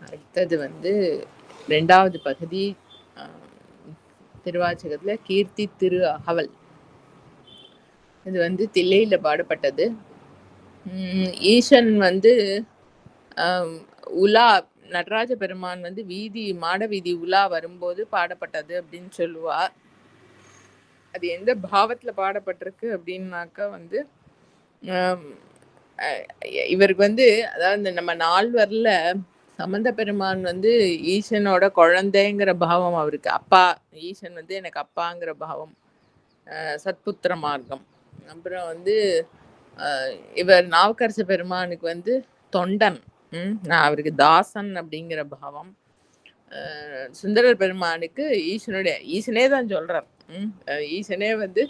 அடுத்தது வந்து 2வது பகுதி அ திருவாசகத்துல கீர்த்தி திரு அகவல். இது வந்து தில்லையில பாடப்பட்டது. ஈசன் வந்து அம் உலா நடராஜ பெருமான் வந்து மாட வீதி உலா வரும்போது பாடப்பட்டது அப்படின்னு சொல்லுவா. அது எந்த பாவத்துல பாடப்பட்டிருக்கு அப்படின்னாக்கா வந்து ஆம், இவருக்கு வந்து அதாவது நம்ம நால்வர்ல சம்பந்த பெருமான் வந்து ஈசனோட குழந்தைங்கிற பாவம் அவருக்கு. அப்பா ஈசன் வந்து எனக்கு அப்பாங்கிற பாவம். சத்புத்திர மார்க்கம். அப்புறம் வந்து இவர் நாவுக்கரசு பெருமானுக்கு வந்து தொண்டன். நான் அவருக்கு தாசன் அப்படிங்கிற பாவம். சுந்தரர் பெருமானுக்கு ஈசனே தான் சொல்றார். ஈசனே வந்து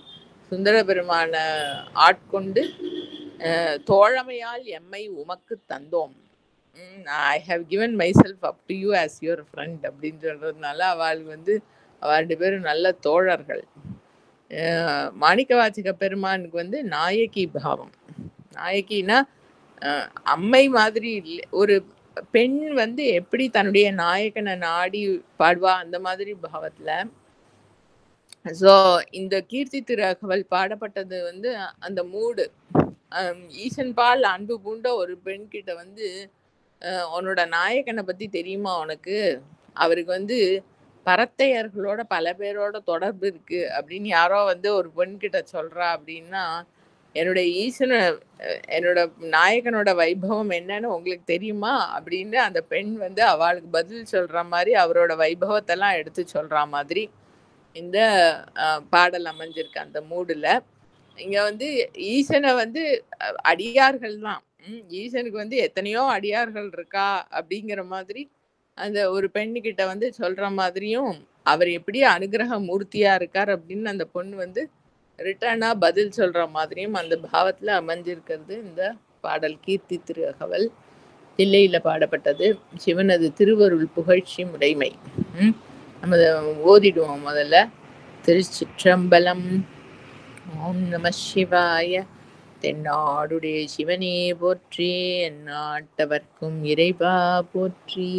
சுந்தர பெருமான ஆட்கொண்டு தோழமையால் எம்மை உமக்கு தந்தோம். I have given my self up to you as your friend அப்படின்னு சொல்றதுனால அவளுக்கு வந்து அவ 2 பேரும் நல்ல தோழர்கள். மாணிக்க வாசக பெருமானுக்கு வந்து நாயகி பாவம். நாயகினா அம்மை மாதிரி இல்லை. ஒரு பெண் வந்து எப்படி தன்னுடைய நாயகனை நாடி பாடுவா அந்த மாதிரி பாவத்துல. ஸோ இந்த கீர்த்தி திருஅகவல் பாடப்பட்டது வந்து அந்த மூடு. ஈசன் பால் அன்பு பூண்ட ஒரு பெண் கிட்ட வந்து உன்னோட நாயகனை பத்தி தெரியுமா உனக்கு? அவருக்கு வந்து பரத்தையர்களோட பல பேரோட தொடர்பு இருக்கு அப்படின்னு யாரோ வந்து ஒரு பெண் கிட்ட சொல்றா அப்படின்னா, என்னோட என்னோட நாயகனோட வைபவம் என்னன்னு உங்களுக்கு தெரியுமா அப்படின்னு அந்த பெண் வந்து அவளுக்கு பதில் சொல்ற மாதிரி அவரோட வைபவத்தெல்லாம் எடுத்து சொல்ற மாதிரி இந்த பாடல் அமைஞ்சிருக்கு அந்த மூடுல. இங்க வந்து ஈசனை வந்து அடியார்கள் தான். ஈசனுக்கு வந்து எத்தனையோ அடியார்கள் இருக்கா அப்படிங்கிற மாதிரி அந்த ஒரு பெண்ணுகிட்ட வந்து சொல்ற மாதிரியும், அவர் எப்படி அனுகிரக மூர்த்தியா இருக்கார் அப்படின்னு அந்த பொண்ணு வந்து ரிட்டர்னா பதில் சொல்ற மாதிரியும் அந்த பாவத்துல அமைஞ்சிருக்கிறது இந்த பாடல் கீர்த்தி திரு அகவல். தில்லையில பாடப்பட்டது. சிவனது திருவருள் புகழ்ச்சி முறைமை. நம்ம ஓதிடுவோம் முதல்ல. திருச்சிற்றம்பலம். ஓம் நம சிவாய. தென்னாடுடைய சிவனே போற்றி, எந்நாட்டவர்க்கும் இறைவா போற்றி.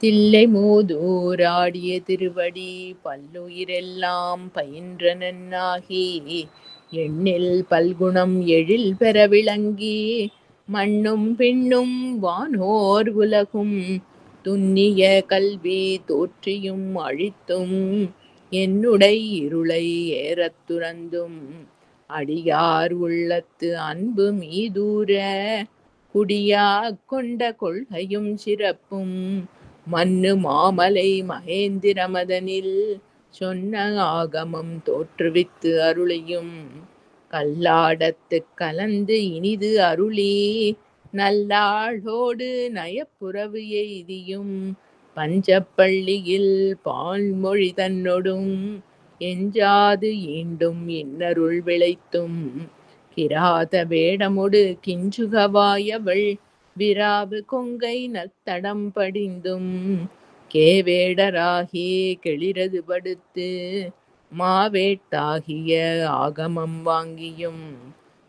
தில்லை மூதூர் ஆடிய திருவடி பல்லுயிரெல்லாம் பயின்ற நன்னாகி, எண்ணில் பல்குணம் எழில் பெற விளங்கி, மண்ணும் பெண்ணும் வானோர் உலகும் துன்னிய கல்வி தோற்றியும் அழித்தும், என்னுடை இருளை ஏறத் துறந்தும், அடியார் உள்ளத்து அன்பு மீதூர குடியா கொண்ட கொள்கையும் சிறப்பும், மன்னு மாமலை மகேந்திர மதனில் சொன்ன ஆகமம் தோற்றுவித்து அருளியும், கல்லாடத்து கலந்து இனிது அருளி நல்லாளோடு நயப்புறவு எய்தியும், பஞ்சப்பள்ளியில் பால்மொழி தன்னொடும் எஞ்சாது ஈண்டும் இன்னருள் விளைத்தும், கிராத வேடமொடு கிஞ்சுகவாயவள் விராவு கொங்கை நத்தடம் படிந்தும், கேவேடராகி கெளிரது படுத்து மாவேட்டாகிய ஆகமம் வாங்கியும்,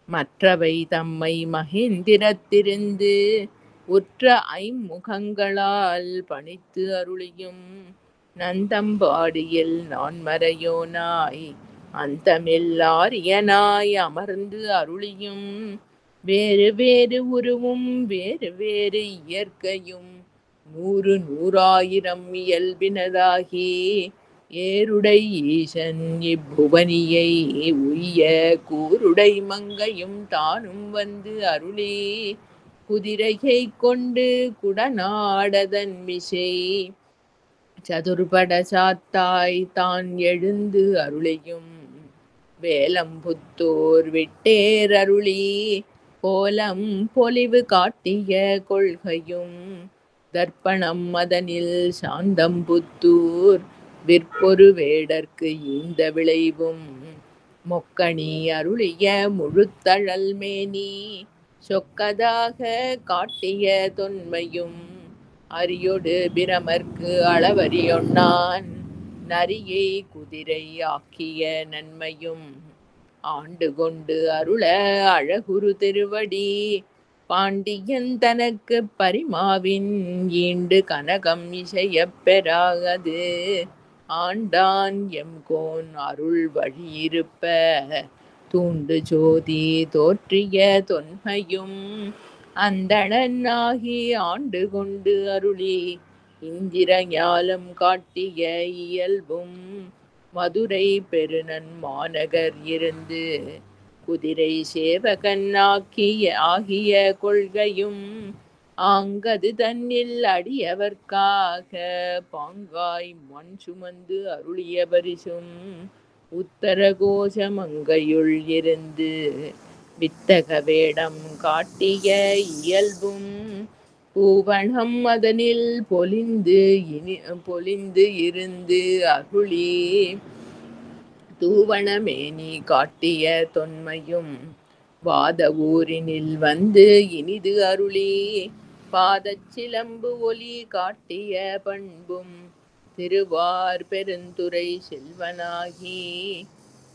மற்றவை தம்மை மகேந்திரத்திருந்து உற்ற ஐம்முகங்களால் பணித்து அருளியும், நந்தம்பாடியில் நான் மறையோனாய் அந்தமில்லாரியனாய் அமர்ந்து அருளியும், வேறு வேறு உருவும் வேறு வேறு இயற்கையும் 100 100,000 இயல்பினதாகி, ஏருடை ஈசன் இப்புவனியை உய்ய கூருடை மங்கையும் தானும் வந்து அருளி, குதிரையை கொண்டு குடநாடதன் மிசை சதுர்பட சாத்தாய் தான் எழுந்து அருளியும், வேலம்புத்தூர் விட்டேர் அருளி கோலம் பொலிவு காட்டிய கொள்கையும், தர்ப்பணம் மதனில் சாந்தம்புத்தூர் விற்பொரு வேடற்கு ஈந்த விளைவும், மொக்கணி அருளிய முழுத்தழல் மேனி சொக்கதாக காட்டிய தொன்மையும், அரியோடு பிரமர்க்கு அளவறியொன்னான் நரியை குதிரை ஆக்கிய நன்மையும், ஆண்டு கொண்டு அருள அழகுரு திருவடி பாண்டியன் தனக்கு பரிமாவின் ஈண்டு கனகம் இசையப் பெறாது ஆண்டான் எம்கோன் அருள் வழியிருப்ப தூண்டு ஜோதி தோற்றிய தொன்மையும் அந்தணன் ஆகி ஆண்டு கொண்டு அருளி இந்திர ஞாலம் காட்டிய இயல்பும் மதுரை பெருநன் மாநகர் இருந்து குதிரை சேவகன் ஆகிய கொள்கையும் ஆங்கது தன்னில் அடியவர்க்காக பாங்காய் மண் சுமந்து அருளிய பரிசும் உத்தர கோஷமங்கையுள் இருந்து வித்தக வேடம் காட்டிய இயல்பும் பூவணம் அதனில் பொலிந்து இருந்து அருளி தூவணமேனி காட்டிய தொன்மையும் வாத ஊரினில் வந்து இனிது அருளி பாதச் சிலம்பு ஒலி காட்டிய பண்பும் திருவார் பெருந்துறை செல்வனாகி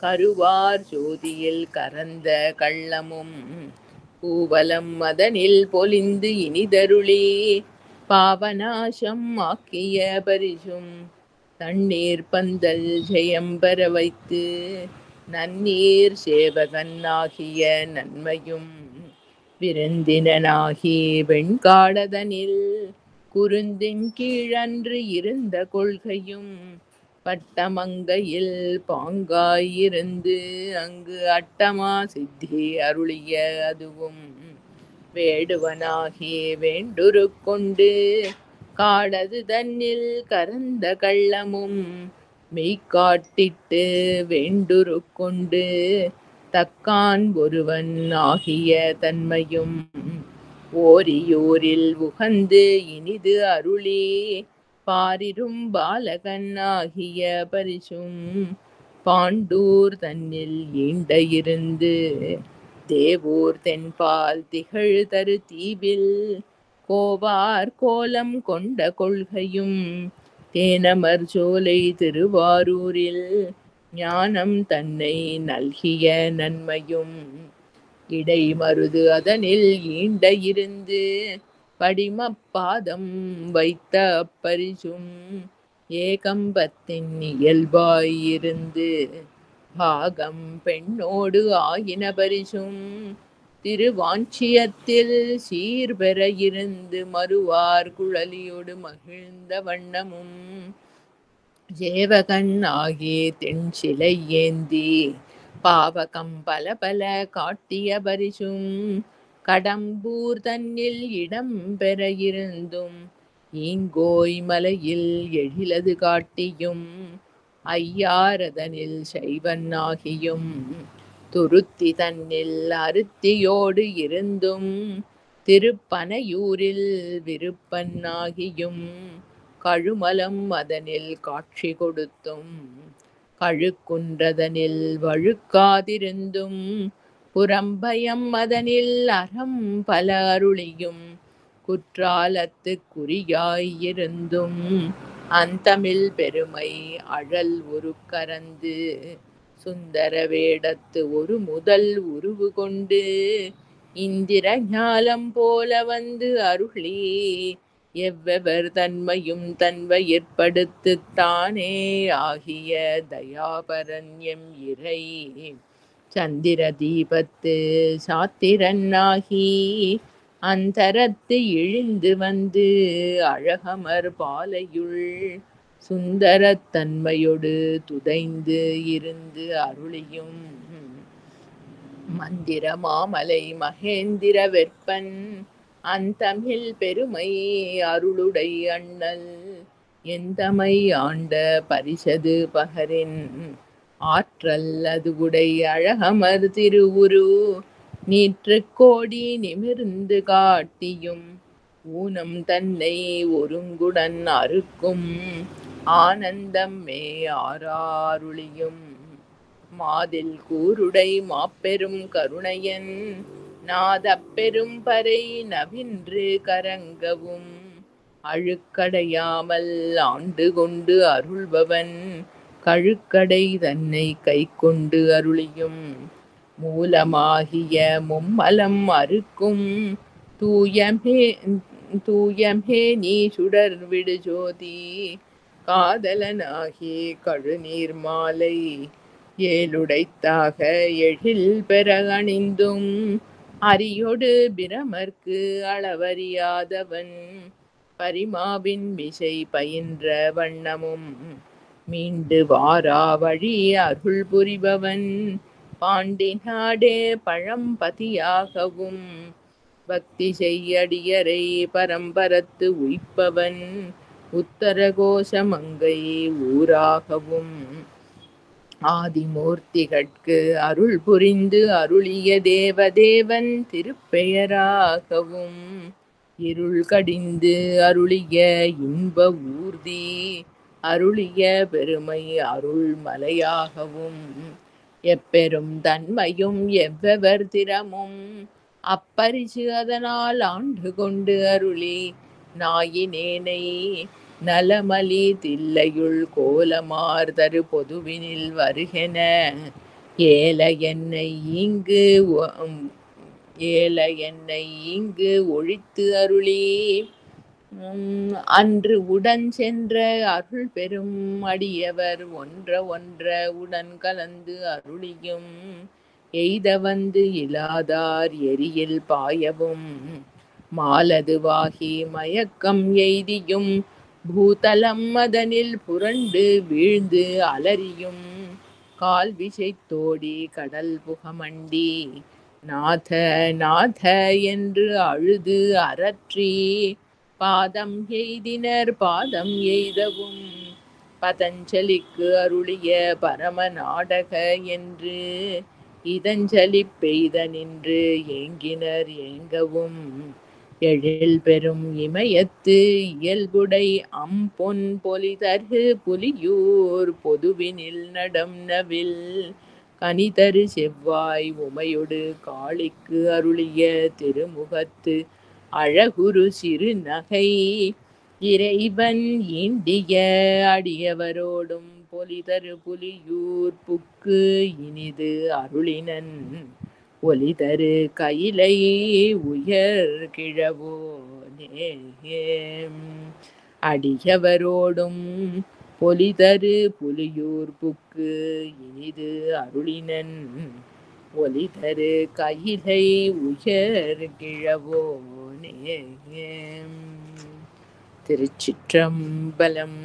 கருவார் ஜோதியில் கரந்த கள்ளமும் பூவலம் அதனில் பொலிந்து இனிதருளி பாவநாசம் ஆக்கிய பரிசும் தண்ணீர் பந்தல் ஜெயம்பர வைத்து நன்னீர் சேவகன் ஆகிய நன்மையும் விருந்தினனாகி வெண்காடதனில் குருந்தின் கீழன்று இருந்த கொள்கையும் பட்டமங்கையில் பாங்காயிருந்து அங்கு அட்டமா சித்தி அருளிய அதுவும் வேடுவனாகி வேண்டுரு கொண்டு காடது தன்னில் கரந்த கள்ளமும் மெய்காட்டிட்டு வேண்டுரு கொண்டு தக்கான் ஒருவன் ஆகிய தன்மையும் ஓரியூரில் உகந்து இனிது அருளி பாரிரும் பாலகன் ஆகிய பரிசும் பாண்டூர் தன்னில் ஈண்ட இருந்து தேவூர் தென்பால் திகழ் தரு தீவில் கோவார் கோலம் கொண்ட கொள்கையும் தேனமர் சோலை திருவாரூரில் ஞானம் தன்னை நல்கிய நன்மையும் இடைமருது அதனில் ஈண்ட இருந்து படிமப்பாதம் வைத்த அப்பரிசும் ஏகம்பத்தின் இயல்பாயிருந்து பாகம் பெண்ணோடு ஆயின பரிசும் திருவாஞ்சியத்தில் சீர்பெற இருந்து மறுவார் குழலியோடு மகிழ்ந்த வண்ணமும் ஜேவகன் ஆகி தென் சிலை ஏந்தி பாவகம் பல பல காட்டிய பரிசும் கடம்பூர் தன்னில் இடம் பெற இருந்தும் ஈங்கோய் மலையில் எழிலது காட்டியும் ஐயாரதனில் சைவன் ஆகியும் துருத்தி தன்னில் அருத்தியோடு இருந்தும் திருப்பனையூரில் விருப்பன் ஆகியும் கழுமலம் அதனில் காட்சி கொடுத்தும் கழுக்குன்றதனில் வழுக்காதிருந்தும் புறம்பயம் அதனில் அறம் பல அருளியும் குற்றாலத்து குறியாயிருந்தும் அந்தமிழ் பெருமை அழல் ஒரு கரந்து சுந்தர வேடத்து ஒரு முதல் உருவு கொண்டு இந்திர ஞாலம் போல வந்து அருளி எவ்வெவர் தன்மையும் தன்வயிற்படுத்துத்தானே ஆகிய தயாபரன் எம் இறை சந்திர தீபத்து சாத்திரன் ஆகி அந்தரத்து இழிந்து வந்து அழகமர் பாலையுள் சுந்தரத் தன்மையொடு துதைந்து இருந்து அருளியும் மந்திர மாமலை மகேந்திர வெற்பன் அந்தமிழ் பெருமை அருளுடை அண்ணல் எந்தமை ஆண்ட பரிசது பகரின் ஆற்றல் அதுவுடை அழகமர் திருவுரு நீற்று கோடி நிமிர்ந்து காட்டியும் ஊனம் தன்னை ஒருங்குடன் அறுக்கும் ஆனந்தம் மே ஆராருளியும் மாதில் கூருடை மாப்பெரும் கருணையன் நாதப்பெரும் பறை நவின்று கரங்கவும் அழுக்கடையாமல் ஆண்டு கொண்டு அருள்பவன் கழுக்கடை தன்னை கை கொண்டு அருளியும் மூலமாகிய மும்மலம் அறுக்கும் தூயமே தூயமே நீ சுடர் விடு ஜோதி காதலனாகி கழுநீர் மாலை ஏழுடைத்தாக எழில் பெற அணிந்தும் அரியோடு பிரமர்க்கு அளவறியாதவன் பரிமாவின் விசை பயின்ற வண்ணமும் மீண்டு வாரா வழி அருள் புரிபவன் பாண்டி நாடே பழம்பதியாகவும் பக்தி செய்யடியரை பரம்பரத்து உய்ப்பவன் உத்தரகோஷ மங்கை ஊராகவும் ஆதிமூர்த்திகட்கு அருள் புரிந்து அருளிய தேவதேவன் திருப்பெயராகவும் இருள் கடிந்து அருளிய இன்ப ஊர்தி அருளிய பெருமை அருள் மலையாகவும் எப்பெரும் தன்மையும் எவ்வெவர் திறமும் அப்பரிசு அதனால் ஆண்டு கொண்டு அருளி நாயினேனை நலமலி தில்லையுள் கோலமார் தரு பொதுவினில் வருகென ஏல என்னை இங்கு ஒழித்து அருளி அன்று உடன் சென்ற அருள் பெரும் அடியவர் ஒன்ற உடன் கலந்து அருளியும் எய்த வந்து இலாதார் எரியில் பாயவும் மாலதுவாகி மயக்கம் எய்தியும் பூதலம் அதனில் புரண்டு வீழ்ந்து அலறியும் கால் விசைத்தோடி கடல் புகமண்டி நாத நாத என்று அழுது அரற்றி பாதம் எய்தினர் பாதம் எய்தவும் பதஞ்சலிக்கு அருளிய பரம நாடக என்று இதஞ்சலி பெய்த நின்று ஏங்கினர் ஏங்கவும் எழில் பெரும் இமயத்து இயல்புடை அம்பொன் பொலிதரு புலியூர் பொதுவினில் நடம் நவில் கனிதரு செவ்வாய் உமையொடு காளிக்கு அருளிய திருமுகத்து அழகுரு சிறு நகை இறைவன் ஈண்டிய அடியவரோடும் பொலிதரு புலியூர் புக்கு இனிது அருளினன் ஒலிதரு கையிலை உயர் கிழவோனே அடியவரோடும் பொலிதரு புலியூர் புக்கு இனிது அருளினன் ஒலிதரு கையிலை உயர் கிழவோனே. திருச்சிற்றம்பலம்.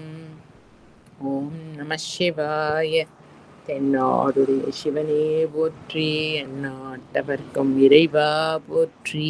ஓம் நம சிவாய. தென்னாடுடைய சிவனே போற்றி, எந்நாட்டவர்க்கும் இறைவா போற்றி.